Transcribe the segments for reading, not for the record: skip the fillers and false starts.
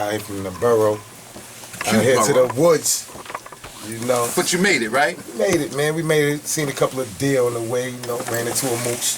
out here from the borough, out here to the woods. You know. But you made it, right? We made it, man. We made it. Seen a couple of deer on the way, you know, ran into a moose.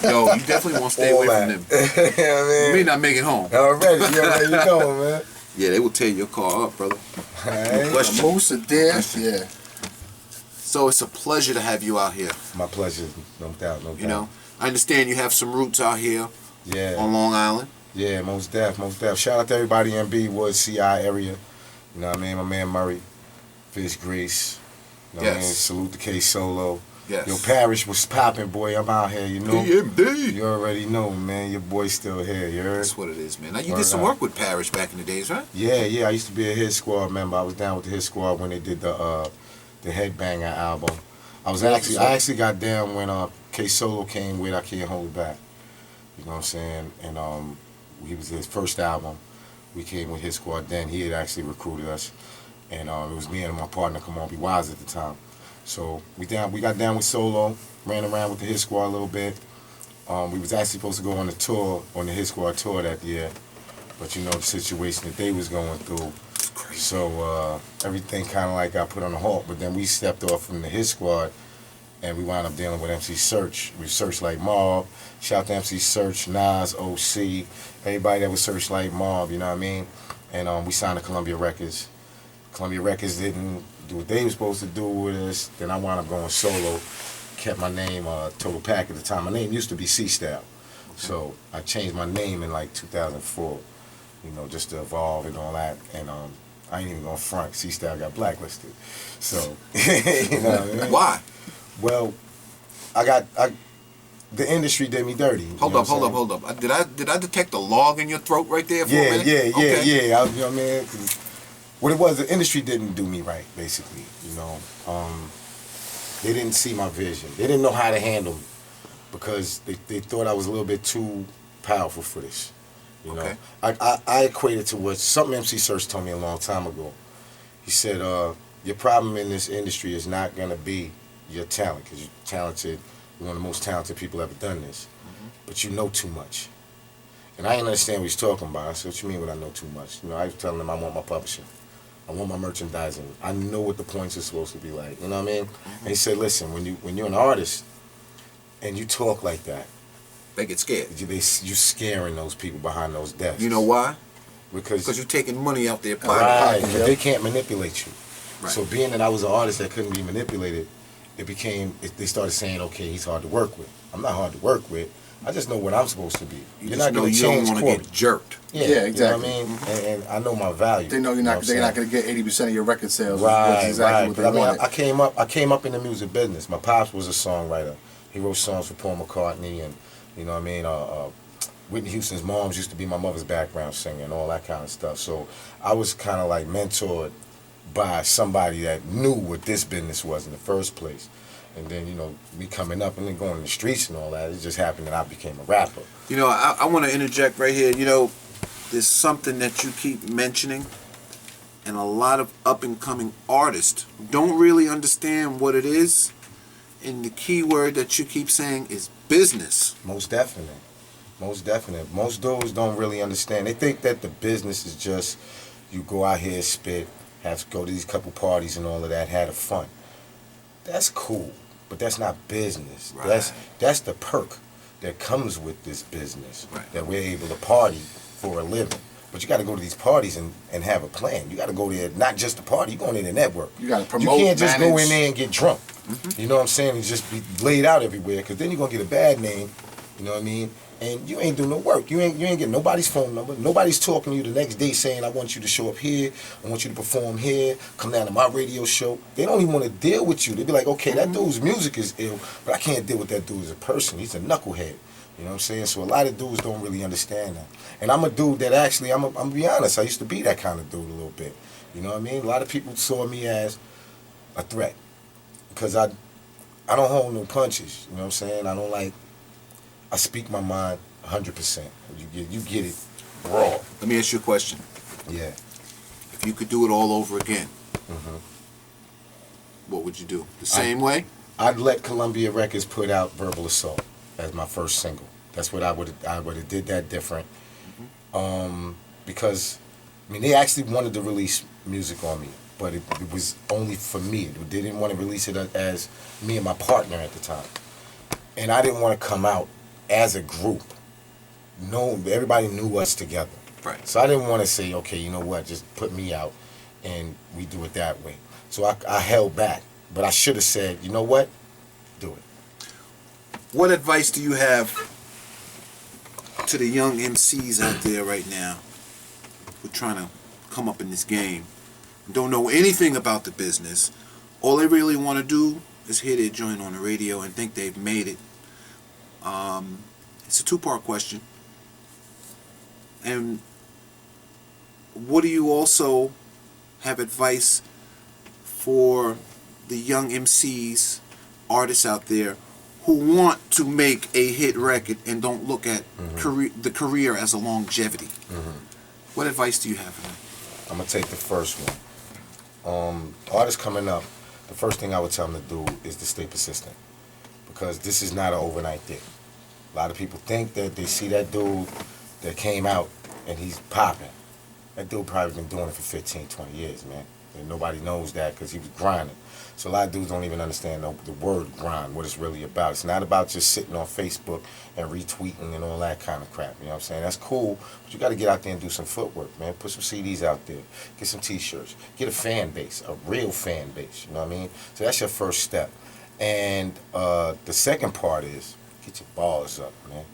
Yo, you definitely want to stay away from them. Yeah, man. You may not make it home. Already, you already know, man. Yeah, they will tear your car up, brother. Right. No question. A moose, a deer, yeah. So it's a pleasure to have you out here. My pleasure, no doubt, no doubt. You know, I understand you have some roots out here on Long Island. Yeah, most def. Shout out to everybody in B, WUSB, CI area. You know what I mean? My man Murray, Fish Grease. You know what I mean? Salute to K Solo. Yes. Yo, Parish was popping, boy. I'm out here, you know. DMD. You already know, man. Your boy's still here, you heard? That's what it is, man. Now, you did some work with Parish back in the days, right? Yeah. I used to be a Hit Squad member. I was down with the Hit Squad when they did the Headbanger album. I actually got down when K Solo came with I Can't Hold It Back. You know what I'm saying? And he was his first album. We came with Hit Squad then. He had actually recruited us. And it was me and my partner, Come On Be Wise at the time. So we got down with Solo, ran around with the Hit Squad a little bit. We was actually supposed to go on the tour, on the Hit Squad tour that year. But you know the situation that they was going through. So everything kind of like got put on a halt. But then we stepped off from the Hit Squad and we wound up dealing with MC Search. We searched like Mob. Shout out to MC Search, Nas, OC, everybody that was searched like Mob, you know what I mean? And we signed to Columbia Records. Columbia Records didn't do what they were supposed to do with us. Then I wound up going solo. Kept my name Total Pack at the time. My name used to be C-Style. Okay. So I changed my name in like 2004, you know, just to evolve and all that. And I ain't even gonna front. C-Style got blacklisted. So, you know what I mean? Why? Well, the industry did me dirty. Hold up. Did I detect a log in your throat right there for a minute? Yeah. You know what I mean? What it was, the industry didn't do me right, basically. You know, they didn't see my vision. They didn't know how to handle me because they thought I was a little bit too powerful for this. You know, I equated to what something MC Search told me a long time ago. He said, your problem in this industry is not gonna be your talent, because you're talented. You're one of the most talented people ever done this, but you know too much. And I didn't understand what he's talking about. I said, what you mean when I know too much? You know, I was telling him I want my publishing. I want my merchandising. I know what the points are supposed to be like. You know what I mean? And he said, listen, when you're an artist and you talk like that, they get scared. You scaring those people behind those desks. You know why? Because you're taking money out their pocket. Right. But they can't manipulate you. Right. So being that I was an artist that couldn't be manipulated, they started saying, okay, he's hard to work with. I'm not hard to work with. I just know what I'm supposed to be. You're not going to change. You don't want to get jerked. Yeah, exactly. You know what I mean? And I know my value. They know they're not going to get 80% of your record sales. Right, exactly what they wanted. I came up in the music business. My pops was a songwriter. He wrote songs for Paul McCartney, and you know what I mean. Whitney Houston's moms used to be my mother's background singer and all that kind of stuff. So I was kind of like mentored by somebody that knew what this business was in the first place. And then, you know, me coming up and then going in the streets and all that, it just happened that I became a rapper. You know, I want to interject right here. You know, there's something that you keep mentioning, and a lot of up-and-coming artists don't really understand what it is, and the key word that you keep saying is business. Most definite. Most definite. Most dudes don't really understand. They think that the business is just you go out here, spit, have to go to these couple parties and all of that, have fun. That's cool, but that's not business. Right. That's the perk that comes with this business, that we're able to party for a living. But you got to go to these parties and have a plan. You got to go there, not just to party, you're going there to network. You got to promote, you can't just go in there and get drunk. You know what I'm saying? And just be laid out everywhere, because then you're going to get a bad name, you know what I mean? And you ain't doing no work. You ain't getting nobody's phone number. Nobody's talking to you the next day saying, I want you to show up here. I want you to perform here. Come down to my radio show. They don't even want to deal with you. They be like, okay, that dude's music is ill, but I can't deal with that dude as a person. He's a knucklehead. You know what I'm saying? So a lot of dudes don't really understand that. And I'm a dude that actually, I'm gonna be honest, I used to be that kind of dude a little bit. You know what I mean? A lot of people saw me as a threat, because I don't hold no punches. You know what I'm saying? I speak my mind 100%. You get it raw. Let me ask you a question. Yeah. If you could do it all over again, what would you do? The same way? I'd let Columbia Records put out Verbal Assault as my first single. That's what I would have did that different. Because I mean, they actually wanted to release music on me, but it was only for me. They didn't want to release it as me and my partner at the time. And I didn't want to come out as a group. No, everybody knew us together. Right. So I didn't want to say, okay, you know what, just put me out and we do it that way. So I held back. But I should have said, you know what, do it. What advice do you have to the young MCs out there right now who are trying to come up in this game, don't know anything about the business? All they really want to do is hear their joint on the radio and think they've made it. It's a two-part question. And what do you also have advice for the young MCs, artists out there who want to make a hit record and don't look at the career as a longevity? What advice do you have for them? I'm going to take the first one. Artists coming up, the first thing I would tell them to do is to stay persistent, because this is not an overnight thing. A lot of people think that they see that dude that came out and he's popping. That dude probably been doing it for 15, 20 years, man. And nobody knows that because he was grinding. So a lot of dudes don't even understand the word grind, what it's really about. It's not about just sitting on Facebook and retweeting and all that kind of crap. You know what I'm saying? That's cool, but you got to get out there and do some footwork, man. Put some CDs out there. Get some T-shirts. Get a fan base, a real fan base. You know what I mean? So that's your first step. And the second part is get your balls up, man.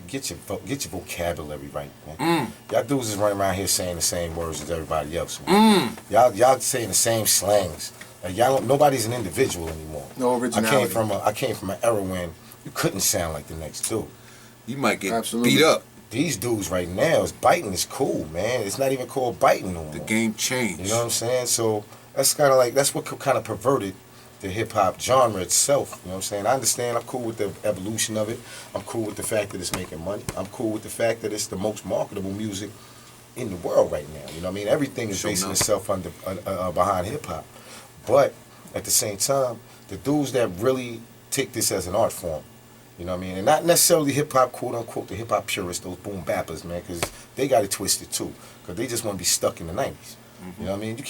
Get your vocabulary right, man. Y'all dudes is running around here saying the same words as everybody else, man. Y'all saying the same slangs. Like nobody's an individual anymore. No originality. I came from an era when you couldn't sound like the next dude. You might get Absolutely. beat up. These dudes right now, biting is cool, man. It's not even called biting no more. The game changed. You know what I'm saying? So that's kind of like, that's what kind of perverted the hip-hop genre itself. You know what I'm saying? I understand. I'm cool with the evolution of it. I'm cool with the fact that it's making money. I'm cool with the fact that it's the most marketable music in the world right now. You know what I mean? Everything is basing itself behind hip-hop. But at the same time, the dudes that really take this as an art form, you know what I mean? And not necessarily hip-hop, quote-unquote, the hip-hop purists, those boom bappers, man, because they got it twisted too. Because they just want to be stuck in the 90s. You know what I mean? You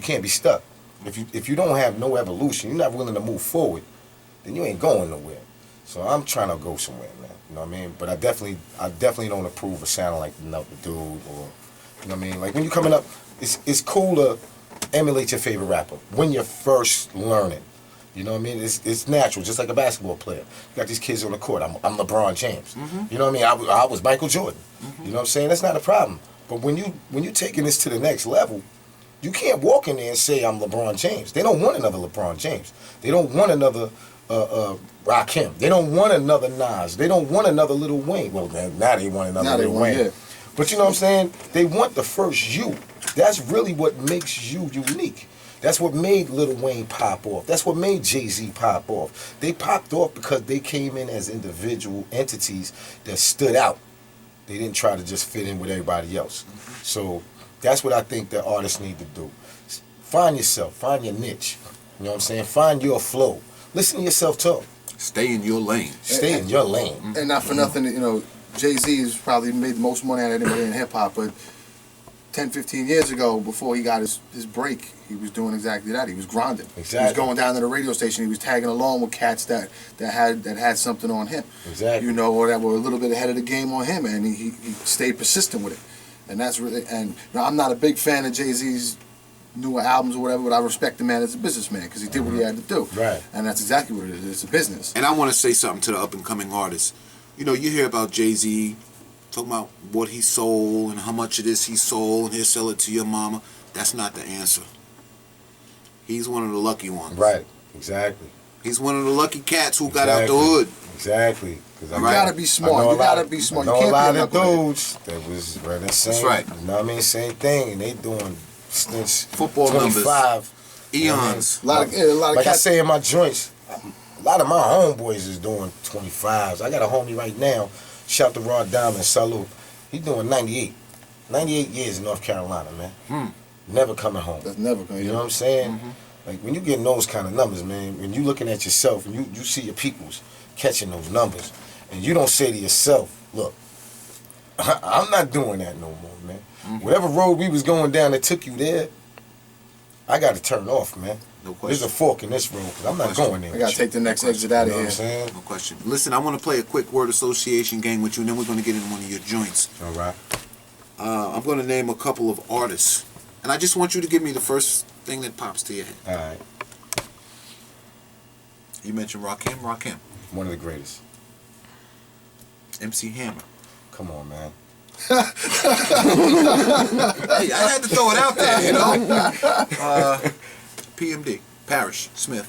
can't be stuck. If you don't have no evolution, you're not willing to move forward, then you ain't going nowhere. So I'm trying to go somewhere, man. You know what I mean? But I definitely don't approve of sounding like another dude, or, you know what I mean? Like when you're coming up, it's cool to emulate your favorite rapper when you're first learning. You know what I mean? It's natural, just like a basketball player. You got these kids on the court. I'm LeBron James. You know what I mean? I was Michael Jordan. You know what I'm saying? That's not a problem. But when you taking this to the next level, you can't walk in there and say I'm LeBron James. They don't want another LeBron James. They don't want another Rakim. They don't want another Nas. They don't want another Lil Wayne. Well, now they want another Lil Wayne. Yeah. But you know what I'm saying? They want the first you. That's really what makes you unique. That's what made Lil Wayne pop off. That's what made Jay-Z pop off. They popped off because they came in as individual entities that stood out. They didn't try to just fit in with everybody else. So that's what I think that artists need to do. Find yourself. Find your niche. You know what I'm saying? Find your flow. Listen to yourself talk. Stay in your lane. Stay in your lane. And not for nothing, you know, Jay-Z has probably made the most money out of anybody in hip-hop, but 10, 15 years ago, before he got his break, he was doing exactly that. He was grinding. Exactly. He was going down to the radio station. He was tagging along with cats that had something on him. Exactly. You know, or that were a little bit ahead of the game on him, and he stayed persistent with it. And that's really, and you know, I'm not a big fan of Jay-Z's newer albums or whatever, but I respect the man as a businessman because he did what he had to do. Right. And that's exactly what it is. It's a business. And I want to say something to the up-and-coming artists. You know, you hear about Jay-Z talking about what he sold and how much it is he sold, and he'll sell it to your mama. That's not the answer. He's one of the lucky ones. Right. Exactly. He's one of the lucky cats who got out the hood. Exactly. You gotta be smart. You gotta be smart. I know you can't a lot be of dudes that was running the same. That's right. You know what I mean? Same thing, and they doing since football 25 numbers. Eons. A lot of like cats. I say in my joints, a lot of my homeboys is doing 25s. I got a homie right now. Shout to Rod Diamond, salute. He doing 98. 98 years in North Carolina, man. Never coming home. That's never coming. You know what I'm saying? Like when you getting those kind of numbers, man, when you looking at yourself and you see your peoples catching those numbers, and you don't say to yourself, look, I'm not doing that no more, man. Whatever road we was going down that took you there, I got to turn off, man. No question. There's a fork in this road, because I'm not going there. I gotta take the next exit out You of know what I'm here. saying? No question. Listen, I want to play a quick word association game with you, and then we're going to get into one of your joints. All right. I'm going to name a couple of artists, and I just want you to give me the first thing that pops to your head. All right. You mentioned Rakim. One of the greatest. MC Hammer. Come on, man. Hey, I had to throw it out there, you know. PMD. Parrish Smith.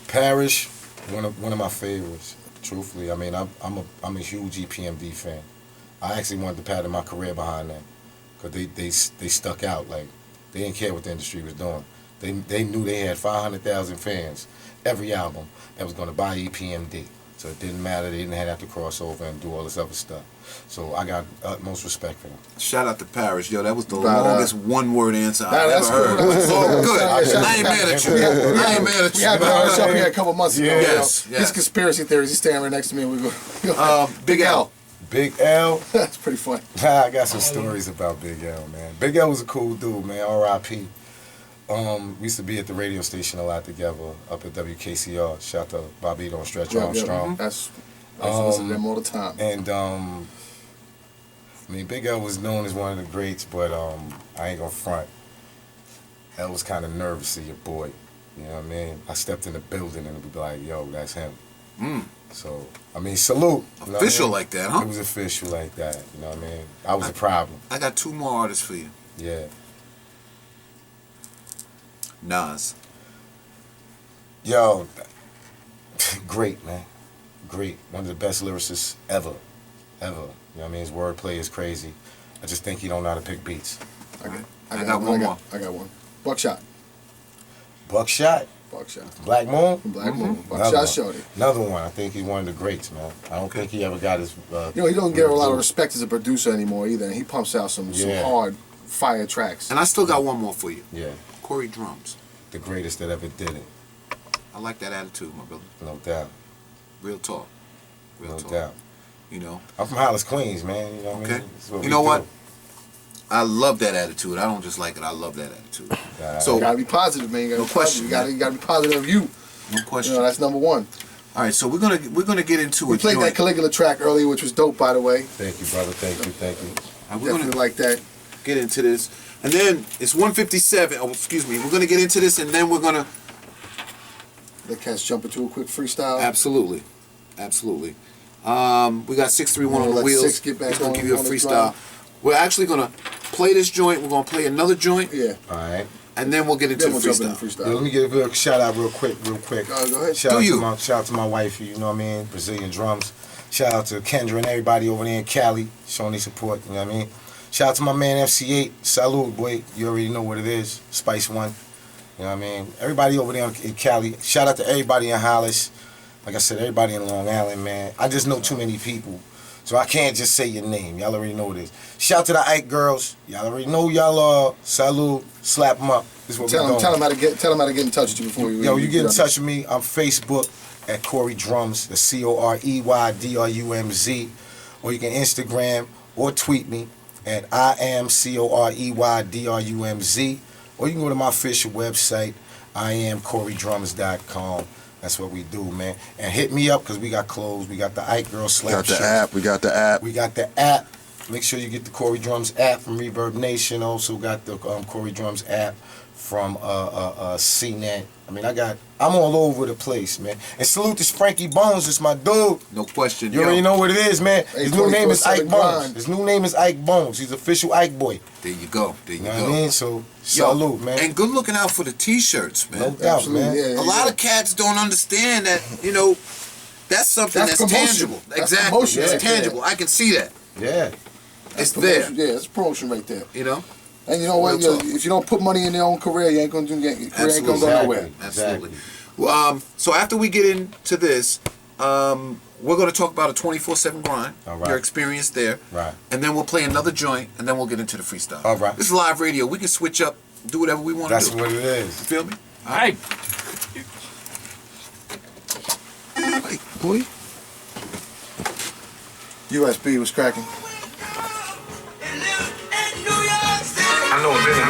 Parrish, one of my favorites. Truthfully, I mean, I'm a huge EPMD fan. I actually wanted to pattern my career behind them, because they stuck out. Like, they didn't care what the industry was doing. They knew they had 500,000 fans every album that was going to buy EPMD. So it didn't matter. They didn't have to cross over and do all this other stuff. So I got utmost respect for them. Shout out to Parrish. Yo, that was the Right, longest one-word answer I've that's ever heard. cool. It's all good. Shout out. I ain't mad at you. I ain't mad at We you. had the show here a couple months ago. Yes, you know. yes. His conspiracy theories. He's standing right next to me. We go. Big L. Big L, That's pretty funny. I got some stories about Big L, man. Big L was a cool dude, man. R.I.P. We used to be at the radio station a lot together up at WKCR. Shout out to Bobito and Stretch Armstrong. That's I used to listen to them all the time. And I mean, Big L was known as one of the greats, but I ain't gonna front. L was kind of nervous of your boy. You know what I mean? I stepped in the building and it would be like, yo, that's him. So, I mean, salute. You know Official what I mean? like that, huh? It was official like that. You know what I mean? I was a problem. I got two more artists for you. Yeah. Nas. Yo, great, man. Great. One of the best lyricists ever. Ever. You know what I mean? His wordplay is crazy. I just think he don't know how to pick beats. I got one more. I got one. Buckshot. Buckshot. Buckshot. Black Moon. Black Moon. Another Buckshot one. Shorty. Another one. I think he's one of the greats, man. I don't think he ever got his. You know, he don't get a lot of respect as a producer anymore either. And he pumps out some hard fire tracks. And I still got one more for you. Yeah. Corey Drumz. The greatest that ever did it. I like that attitude, my brother. No doubt. Real talk. Real No talk. doubt. You know. I'm from Hollis, Queens, man. You know what I Okay. mean? That's what You we know do. what? I love that attitude. I don't just like it. I love that attitude. So You gotta be positive, man. You gotta No be question, positive. You gotta be positive of you. no You question. know, that's number one. All right, so we're gonna get into We a played that joint. Caligula track earlier, which was dope, by the way. Thank you, brother. Thank you. Thank you. And we're gonna Definitely like that. get into this, and then it's 1:57. Oh, excuse me. We're gonna get into this, and then we're gonna Let cats jump into a quick freestyle. absolutely. We got 631 on the Let wheels. Six get back He's gonna on- give you a on the freestyle. drum. We're actually gonna play this joint. We're gonna play another joint, Yeah. All right. and then we'll get into Then we'll the jump into freestyle. freestyle. Yo, let me give a shout out real quick. Go ahead. Shout Do out you? shout out to my wifey, you know what I mean? Brazilian drums. Shout out to Kendra and everybody over there in Cali showing their support, you know what I mean? Shout out to my man FC8. Salute, boy. You already know what it is. Spice One. You know what I mean? Everybody over there in Cali. Shout out to everybody in Hollis. Like I said, everybody in Long Island, man. I just know too many people. So I can't just say your name. Y'all already know this. Shout out to the I.K.E girls. Y'all already know y'all salute. Slap them up. This is what Tell we're him doing. how to get in touch with you before you. Yo, you get in touch with me on Facebook at Corey Drumz, the COREYDRUMZ, or you can Instagram or tweet me at I am COREYDRUMZ, or you can go to my official website, IamCoreyDrums.com. That's what we do, man. And hit me up because we got clothes. We got the Ike Girl Slap Got the shirts. app. We got the app. We got the app. Make sure you get the Corey Drumz app from Reverb Nation. Also got the Corey Drumz app from CNET. I mean, I'm all over the place, man. And salute to Frankie Bones. It's my dude. No question. You Yo, already know what it is, man. His new name is 24/7 Ike Bones. grind. His new name is Ike Bones. He's official Ike boy. There you go. There You you know go. what I mean? So Yo, salute, man. And good looking out for the t-shirts, man. No doubt, Absolutely, man. yeah. A lot of cats don't understand that, you know, that's something That's that's, promotion. tangible. That's Exactly. promotion It's right there. tangible. I can see that. Yeah. It's there. Promotion. Yeah, it's promotion right there. You know? And you know what? Real talk. If you don't put money in your own career, you ain't gonna do. Your career ain't gonna go Absolutely. nowhere. Absolutely. Well, so after we get into this, we're going to talk about a 24/7 grind, All right. your experience there. Right. And then we'll play another joint, and then we'll get into the freestyle. All right. This is live radio. We can switch up, do whatever we want to That's do. what it is. You feel me? All right. Hey, boy. USB was cracking. Been